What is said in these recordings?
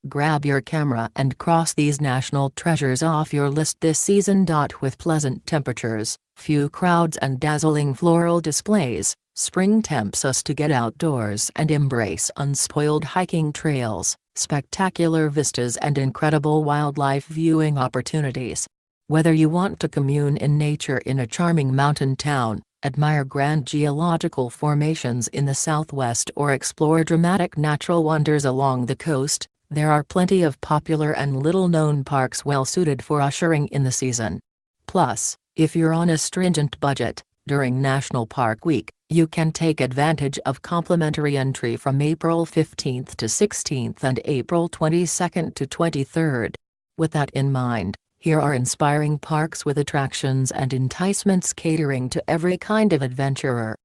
Grab your camera and cross these national treasures off your list this season. With pleasant temperatures, few crowds and dazzling floral displays, spring tempts us to get outdoors and embrace unspoiled hiking trails, spectacular vistas and incredible wildlife viewing opportunities. Whether you want to commune in nature in a charming mountain town, admire grand geological formations in the southwest or explore dramatic natural wonders along the coast, there are plenty of popular and little-known parks well suited for ushering in the season. Plus, if you're on a stringent budget, during National Park Week, you can take advantage of complimentary entry from April 15th to 16th and April 22nd to 23rd. With that in mind, here are inspiring parks with attractions and enticements catering to every kind of adventurer.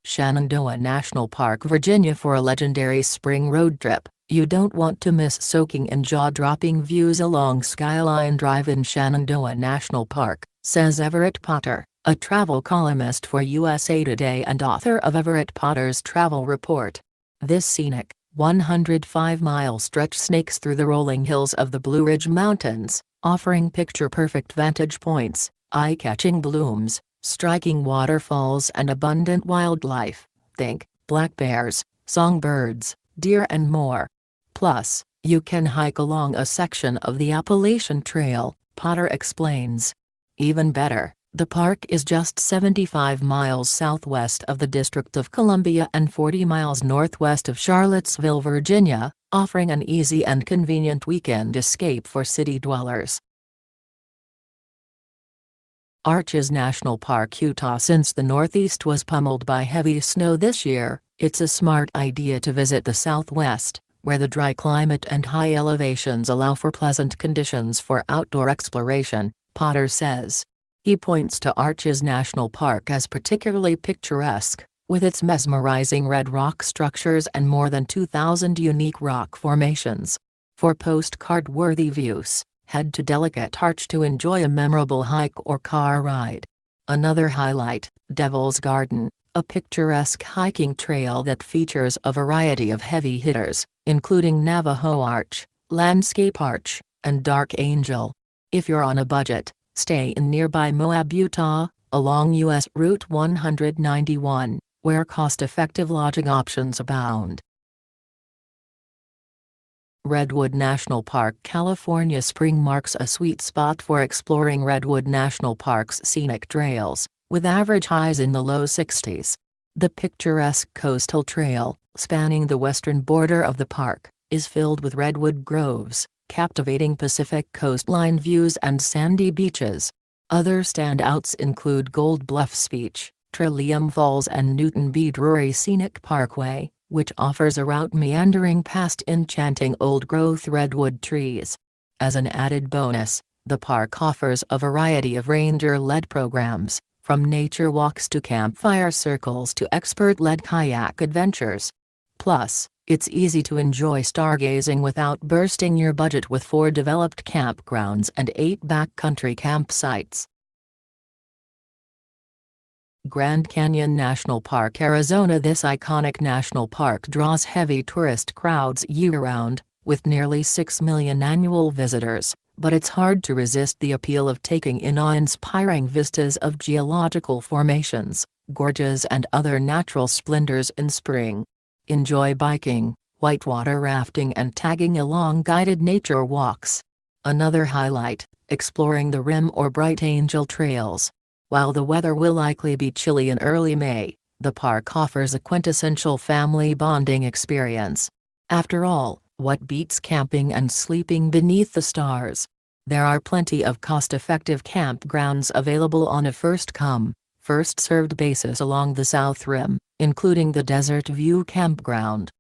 Shenandoah National Park, Virginia. For a legendary spring road trip, you don't want to miss soaking in jaw-dropping views along Skyline Drive in Shenandoah National Park, says Everett Potter, a travel columnist for USA Today and author of Everett Potter's Travel Report. This scenic, 105-mile stretch snakes through the rolling hills of the Blue Ridge Mountains, offering picture-perfect vantage points, eye-catching blooms, striking waterfalls and abundant wildlife, think black bears, songbirds, deer and more. Plus, you can hike along a section of the Appalachian Trail, Potter explains. Even better, the park is just 75 miles southwest of the District of Columbia and 40 miles northwest of Charlottesville, Virginia, offering an easy and convenient weekend escape for city dwellers. Arches National Park, Utah. Since the Northeast was pummeled by heavy snow this year, it's a smart idea to visit the Southwest, where the dry climate and high elevations allow for pleasant conditions for outdoor exploration, Potter says. He points to Arches National Park as particularly picturesque, with its mesmerizing red rock structures and more than 2,000 unique rock formations. For postcard-worthy views, head to Delicate Arch to enjoy a memorable hike or car ride. Another highlight, Devil's Garden, a picturesque hiking trail that features a variety of heavy hitters, including Navajo Arch, Landscape Arch, and Dark Angel. If you're on a budget, stay in nearby Moab, Utah, along U.S. Route 191, where cost-effective lodging options abound. Redwood National Park, California. Spring marks a sweet spot for exploring Redwood National Park's scenic trails, with average highs in the low 60s. The picturesque coastal trail, spanning the western border of the park, is filled with redwood groves, captivating Pacific coastline views and sandy beaches. Other standouts include Gold Bluffs Beach, Trillium Falls and Newton B. Drury Scenic Parkway, which offers a route meandering past enchanting old-growth redwood trees. As an added bonus, the park offers a variety of ranger-led programs, from nature walks to campfire circles to expert-led kayak adventures. Plus, it's easy to enjoy stargazing without bursting your budget with 4 developed campgrounds and 8 backcountry campsites. Grand Canyon National Park, Arizona. This iconic national park draws heavy tourist crowds year-round, with nearly 6 million annual visitors, but it's hard to resist the appeal of taking in awe-inspiring vistas of geological formations, gorges and other natural splendors in spring. Enjoy biking, whitewater rafting and tagging along guided nature walks. Another highlight, exploring the Rim or Bright Angel trails. While the weather will likely be chilly in early May, the park offers a quintessential family bonding experience. After all, what beats camping and sleeping beneath the stars? There are plenty of cost-effective campgrounds available on a first-come, first-served basis along the South Rim, including the Desert View Campground.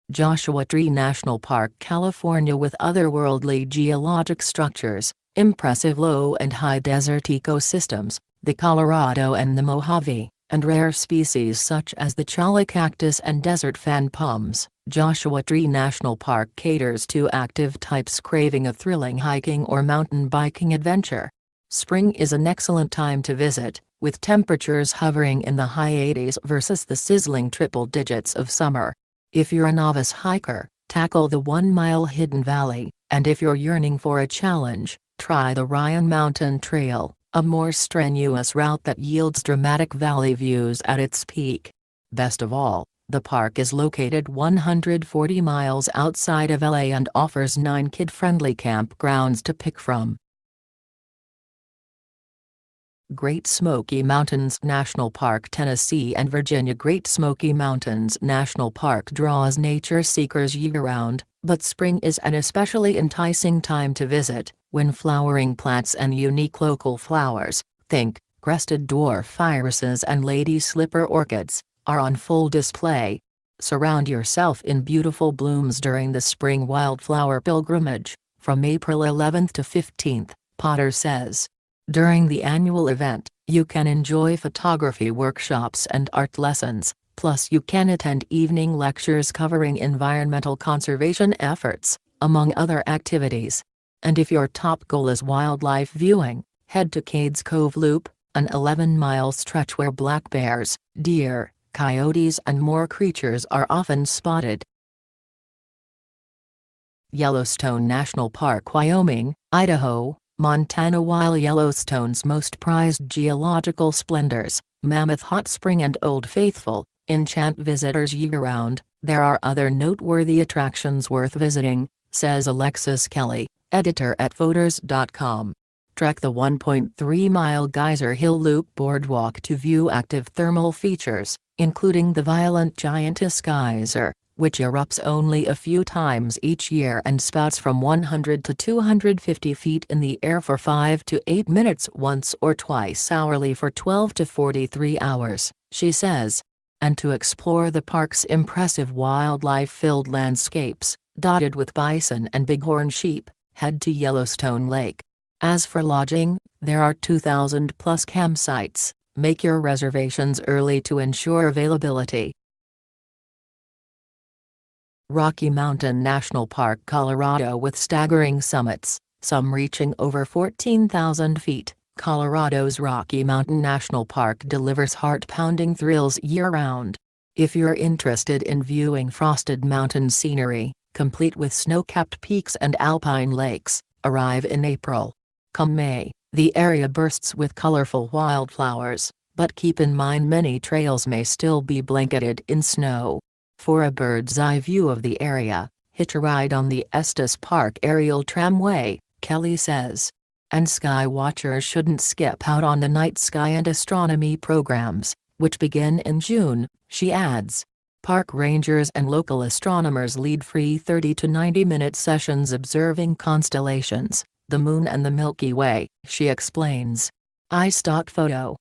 Joshua Tree National Park, California. With otherworldly geologic structures, impressive low and high desert ecosystems, the Colorado and the Mojave, and rare species such as the cholla cactus and desert fan palms, Joshua Tree National Park caters to active types craving a thrilling hiking or mountain biking adventure. Spring is an excellent time to visit, with temperatures hovering in the high 80s versus the sizzling triple digits of summer. If you're a novice hiker, tackle the 1-mile hidden valley, and if you're yearning for a challenge, try the Ryan Mountain Trail, a more strenuous route that yields dramatic valley views at its peak. Best of all, the park is located 140 miles outside of LA and offers 9 kid-friendly campgrounds to pick from. Great Smoky Mountains National Park. Tennessee and Virginia. Great Smoky Mountains National Park draws nature seekers year-round, but spring is an especially enticing time to visit, when flowering plants and unique local flowers, think crested dwarf irises and lady slipper orchids, are on full display. Surround yourself in beautiful blooms during the spring wildflower pilgrimage, from April 11th to 15th, Potter says. During the annual event, you can enjoy photography workshops and art lessons, plus you can attend evening lectures covering environmental conservation efforts, among other activities. And if your top goal is wildlife viewing, head to Cades Cove Loop, an 11-mile stretch where black bears, deer, coyotes and more creatures are often spotted. Yellowstone National Park. Wyoming, Idaho, Montana. While Yellowstone's most prized geological splendors, Mammoth Hot Spring and Old Faithful, enchant visitors year-round, there are other noteworthy attractions worth visiting, says Alexis Kelly, editor at Voters.com. Trek the 1.3-mile Geyser Hill Loop Boardwalk to view active thermal features, including the violent Giantess Geyser, which erupts only a few times each year and spouts from 100 to 250 feet in the air for 5 to 8 minutes once or twice hourly for 12 to 43 hours, she says. And to explore the park's impressive wildlife-filled landscapes, dotted with bison and bighorn sheep, head to Yellowstone Lake. As for lodging, there are 2,000-plus campsites. Make your reservations early to ensure availability. Rocky Mountain National Park. Colorado. With staggering summits, some reaching over 14,000 feet, Colorado's Rocky Mountain National Park delivers heart-pounding thrills year-round. If you're interested in viewing frosted mountain scenery, complete with snow-capped peaks and alpine lakes, arrive in April. Come May, the area bursts with colorful wildflowers, but keep in mind many trails may still be blanketed in snow. For a bird's-eye view of the area, hitch a ride on the Estes Park aerial tramway, Kelly says. And sky watchers shouldn't skip out on the night sky and astronomy programs, which begin in June, she adds. Park rangers and local astronomers lead free 30 to 90-minute sessions observing constellations, the Moon and the Milky Way, she explains. Stock photo.